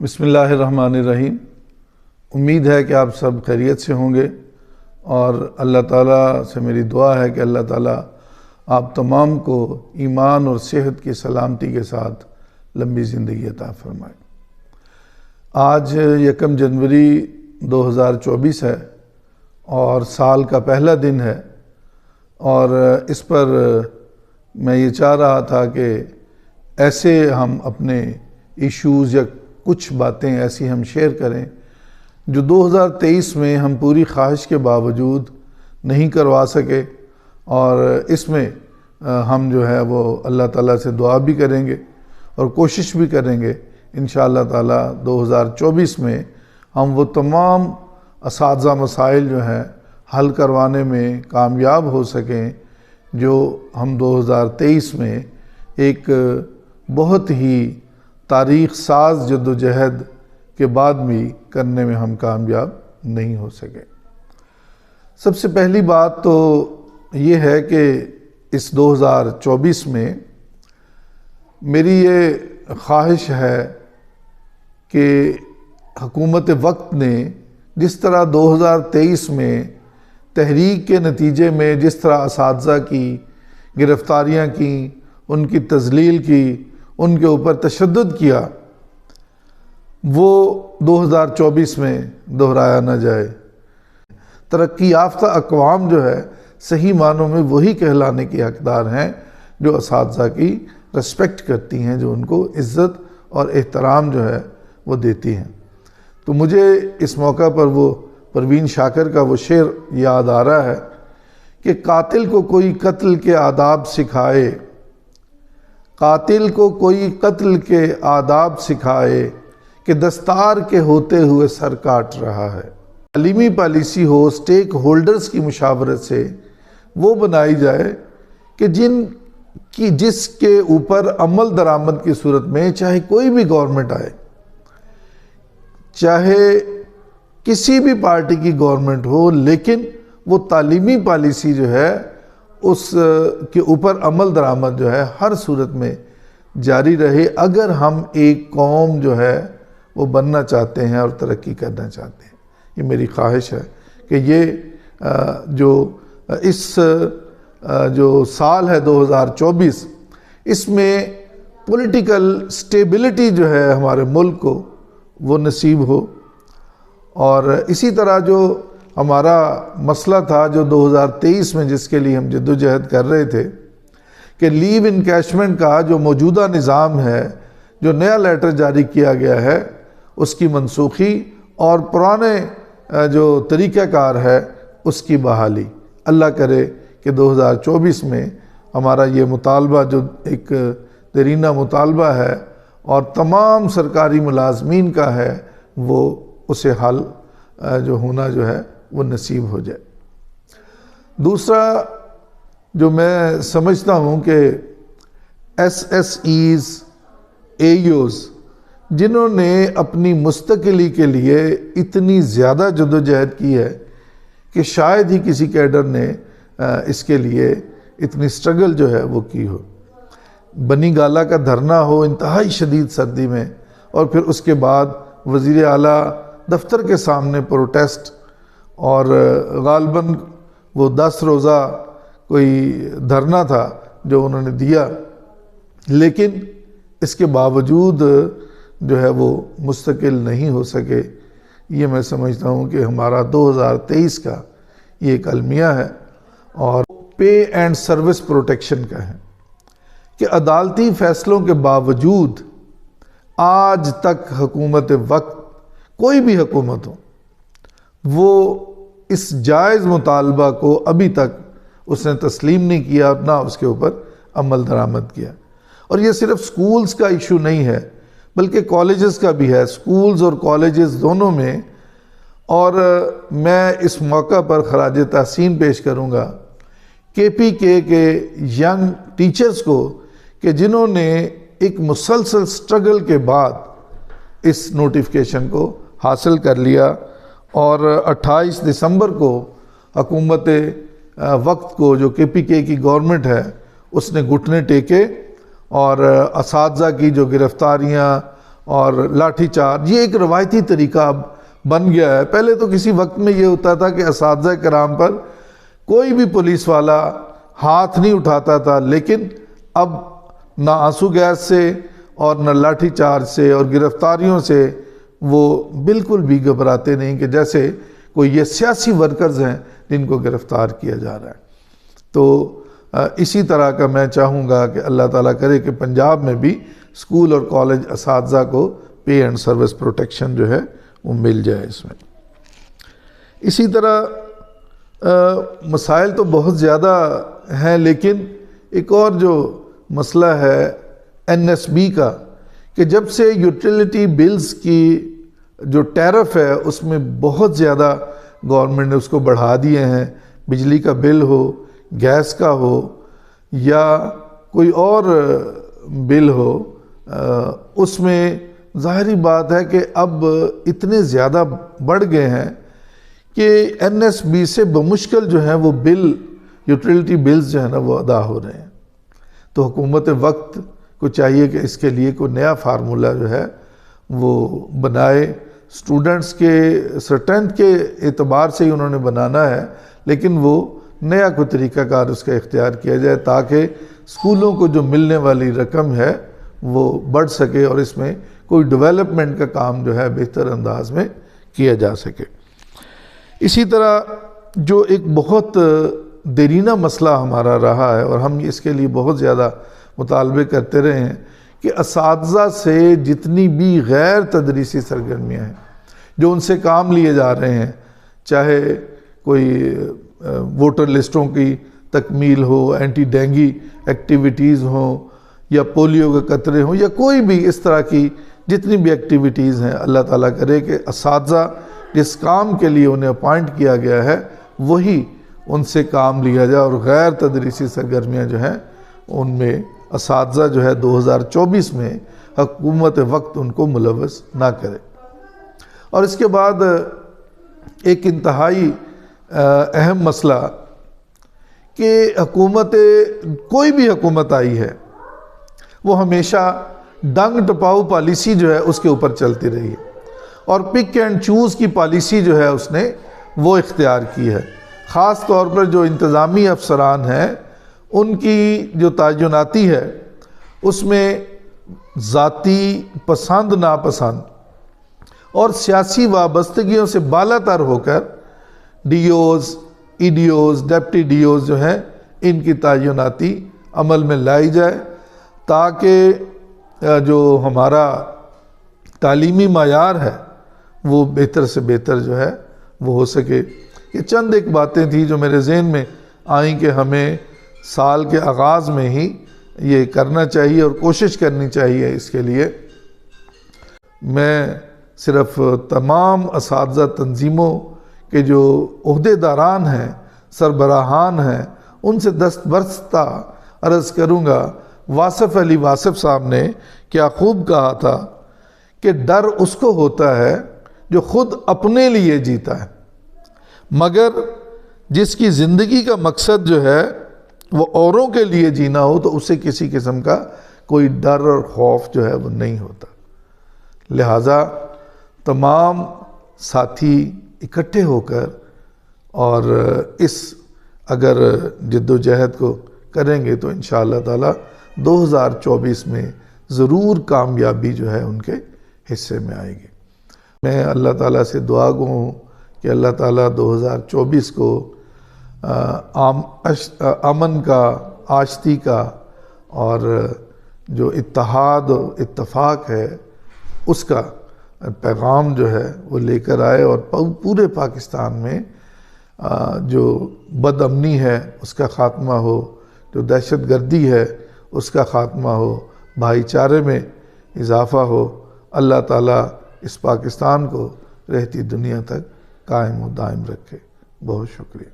بسم اللہ الرحمن الرحیم۔ امید ہے کہ آپ سب خیریت سے ہوں گے، اور اللہ تعالیٰ سے میری دعا ہے کہ اللہ تعالیٰ آپ تمام کو ایمان اور صحت کی سلامتی کے ساتھ لمبی زندگی عطا فرمائے۔ آج 1 جنوری 2024 ہے اور سال کا پہلا دن ہے، اور اس پر میں یہ چاہ رہا تھا کہ ایسے ہم اپنے ایشوز یا کچھ باتیں ایسی ہم شیئر کریں جو 2023 میں ہم پوری خواہش کے باوجود نہیں کروا سکے، اور اس میں ہم جو ہے وہ اللہ تعالیٰ سے دعا بھی کریں گے اور کوشش بھی کریں گے انشاءاللہ تعالیٰ 2024 میں ہم وہ تمام اساتذہ مسائل جو ہیں حل کروانے میں کامیاب ہو سکیں جو ہم 2023 میں ایک بہت ہی تاریخ ساز جدوجہد کے بعد بھی کرنے میں ہم کامیاب نہیں ہو سکے۔ سب سے پہلی بات تو یہ ہے کہ اس 2024 میں میری یہ خواہش ہے کہ حکومت وقت نے جس طرح 2023 میں تحریک کے نتیجے میں جس طرح اساتذہ کی گرفتاریاں کیں، ان کی تذلیل کی، ان کے اوپر تشدد کیا، وہ 2024 میں دہرایا نہ جائے۔ ترقی یافتہ اقوام جو ہے صحیح معنوں میں وہی کہلانے کی حقدار ہیں جو اساتذہ کی رسپیکٹ کرتی ہیں، جو ان کو عزت اور احترام جو ہے وہ دیتی ہیں۔ تو مجھے اس موقع پر وہ پروین شاکر کا وہ شعر یاد آ رہا ہے کہ قاتل کو کوئی قتل کے آداب سکھائے، قاتل کو کوئی قتل کے آداب سکھائے کہ دستار کے ہوتے ہوئے سر کاٹ رہا ہے۔ تعلیمی پالیسی ہو سٹیک ہولڈرز کی مشاورت سے وہ بنائی جائے کہ جس کے اوپر عمل درآمد کی صورت میں چاہے کوئی بھی گورنمنٹ آئے، چاہے کسی بھی پارٹی کی گورنمنٹ ہو، لیکن وہ تعلیمی پالیسی جو ہے اس کے اوپر عمل درآمد جو ہے ہر صورت میں جاری رہے، اگر ہم ایک قوم جو ہے وہ بننا چاہتے ہیں اور ترقی کرنا چاہتے ہیں۔ یہ میری خواہش ہے کہ یہ جو سال ہے 2024، اس میں پولیٹیکل سٹیبلٹی جو ہے ہمارے ملک کو وہ نصیب ہو، اور اسی طرح جو ہمارا مسئلہ تھا جو 2023 میں جس کے لیے ہم جدوجہد کر رہے تھے کہ لیو انکیشمنٹ کا جو موجودہ نظام ہے، جو نیا لیٹر جاری کیا گیا ہے، اس کی منسوخی اور پرانے جو طریقہ کار ہے اس کی بحالی۔ اللہ کرے کہ 2024 میں ہمارا یہ مطالبہ جو ایک دیرینہ مطالبہ ہے اور تمام سرکاری ملازمین کا ہے، وہ اسے حل جو ہونا جو ہے وہ نصیب ہو جائے۔ دوسرا جو میں سمجھتا ہوں کہ ایس ایس ایز، اے یوز جنہوں نے اپنی مستقلی کے لیے اتنی زیادہ جدوجہد کی ہے کہ شاید ہی کسی کیڈر نے اس کے لیے اتنی سٹرگل جو ہے وہ کی ہو۔ بنی گالہ کا دھرنا ہو انتہائی شدید سردی میں، اور پھر اس کے بعد وزیر اعلیٰ دفتر کے سامنے پروٹیسٹ، اور غالباً وہ 10 روزہ کوئی دھرنا تھا جو انہوں نے دیا، لیکن اس کے باوجود جو ہے وہ مستقل نہیں ہو سکے۔ یہ میں سمجھتا ہوں کہ ہمارا 2023 کا یہ ایک المیہ ہے، اور پے اینڈ سروس پروٹیکشن کا ہے کہ عدالتی فیصلوں کے باوجود آج تک حکومت وقت، کوئی بھی حکومت ہو، وہ اس جائز مطالبہ کو ابھی تک اس نے تسلیم نہیں کیا، نہ اس کے اوپر عمل درآمد کیا۔ اور یہ صرف سکولز کا ایشو نہیں ہے بلکہ کالجز کا بھی ہے، سکولز اور کالجز دونوں میں۔ اور میں اس موقع پر خراج تحسین پیش کروں گا کے پی کے ینگ ٹیچرز کو کہ جنہوں نے ایک مسلسل سٹرگل کے بعد اس نوٹیفیکیشن کو حاصل کر لیا، اور 28 دسمبر کو حکومت وقت کو جو کے پی کے کی گورنمنٹ ہے اس نے گھٹنے ٹیکے، اور اساتذہ کی جو گرفتاریاں اور لاٹھی چارج یہ ایک روایتی طریقہ اب بن گیا ہے۔ پہلے تو کسی وقت میں یہ ہوتا تھا کہ اساتذہ کرام پر کوئی بھی پولیس والا ہاتھ نہیں اٹھاتا تھا، لیکن اب نہ آنسو گیس سے اور نہ لاٹھی چارج سے اور گرفتاریوں سے وہ بالکل بھی گھبراتے نہیں کہ جیسے کوئی یہ سیاسی ورکرز ہیں جن کو گرفتار کیا جا رہا ہے۔ تو اسی طرح کا میں چاہوں گا کہ اللہ تعالیٰ کرے کہ پنجاب میں بھی اسکول اور کالج اساتذہ کو پے اینڈ سروس پروٹیکشن جو ہے وہ مل جائے اس میں۔ اسی طرح مسائل تو بہت زیادہ ہیں، لیکن ایک اور جو مسئلہ ہے NSB کا، کہ جب سے یوٹیلیٹی بلز کی جو ٹیرف ہے اس میں بہت زیادہ گورنمنٹ نے اس کو بڑھا دیے ہیں، بجلی کا بل ہو، گیس کا ہو یا کوئی اور بل ہو، اس میں ظاہری بات ہے کہ اب اتنے زیادہ بڑھ گئے ہیں کہ NSB سے بمشکل جو ہے وہ بل یوٹیلیٹی بلز جو ہے نا وہ ادا ہو رہے ہیں۔ تو حکومت وقت کو چاہیے کہ اس کے لیے کوئی نیا فارمولہ جو ہے وہ بنائے۔ اسٹوڈنٹس کے اسٹرینتھ کے اعتبار سے ہی انہوں نے بنانا ہے، لیکن وہ نیا کوئی طریقہ کار اس کا اختیار کیا جائے تاکہ اسکولوں کو جو ملنے والی رقم ہے وہ بڑھ سکے اور اس میں کوئی ڈیولپمنٹ کا کام جو ہے بہتر انداز میں کیا جا سکے۔ اسی طرح جو ایک بہت دیرینہ مسئلہ ہمارا رہا ہے اور ہم اس کے لیے بہت زیادہ مطالبے کرتے رہے ہیں کہ اساتذہ سے جتنی بھی غیر تدریسی سرگرمیاں ہیں جو ان سے کام لیے جا رہے ہیں، چاہے کوئی ووٹر لسٹوں کی تکمیل ہو، اینٹی ڈینگی ایکٹیویٹیز ہوں یا پولیو کے قطرے ہوں یا کوئی بھی اس طرح کی جتنی بھی ایکٹیویٹیز ہیں، اللہ تعالیٰ کرے کہ اساتذہ جس کام کے لیے انہیں اپائنٹ کیا گیا ہے وہی ان سے کام لیا جائے، اور غیر تدریسی سرگرمیاں جو ہیں ان میں اساتذہ جو ہے 2024 میں حکومت وقت ان کو ملوث نہ کرے۔ اور اس کے بعد ایک انتہائی اہم مسئلہ کہ کوئی بھی حکومت آئی ہے وہ ہمیشہ ڈنگ ٹپاؤ پالیسی جو ہے اس کے اوپر چلتی رہی ہے، اور پک اینڈ چوز کی پالیسی جو ہے اس نے وہ اختیار کی ہے۔ خاص طور پر جو انتظامی افسران ہیں ان کی جو تعیناتی ہے اس میں ذاتی پسند ناپسند اور سیاسی وابستگیوں سے بالا تر ہو کر D Os, E D Os, deputy D Os جو ہیں ان کی تعیناتی عمل میں لائی جائے تاکہ جو ہمارا تعلیمی معیار ہے وہ بہتر سے بہتر جو ہے وہ ہو سکے۔ یہ چند ایک باتیں تھیں جو میرے ذہن میں آئیں کہ ہمیں سال کے آغاز میں ہی یہ کرنا چاہیے اور کوشش کرنی چاہیے۔ اس کے لیے میں صرف تمام اساتذہ تنظیموں کے جو عہدے داران ہیں، سربراہان ہیں، ان سے دستبرستہ عرض کروں گا، واصف علی واصف صاحب نے کیا خوب کہا تھا کہ ڈر اس کو ہوتا ہے جو خود اپنے لیے جیتا ہے، مگر جس کی زندگی کا مقصد جو ہے وہ اوروں کے لیے جینا ہو تو اسے کسی قسم کا کوئی ڈر اور خوف جو ہے وہ نہیں ہوتا۔ لہٰذا تمام ساتھی اکٹھے ہو کر اور اس اگر جد و جہد کو کریں گے تو انشاءاللہ تعالی 2024 میں ضرور کامیابی جو ہے ان کے حصے میں آئے گی۔ میں اللہ تعالیٰ سے دعا گو ہوں کہ اللہ تعالیٰ 2024 کو امن کا، آشتی کا اور جو اتحاد و اتفاق ہے اس کا پیغام جو ہے وہ لے کر آئے، اور پورے پاکستان میں جو بد امنی ہے اس کا خاتمہ ہو، جو دہشت گردی ہے اس کا خاتمہ ہو، بھائی چارے میں اضافہ ہو۔ اللہ تعالیٰ اس پاکستان کو رہتی دنیا تک قائم و دائم رکھے۔ بہت شکریہ۔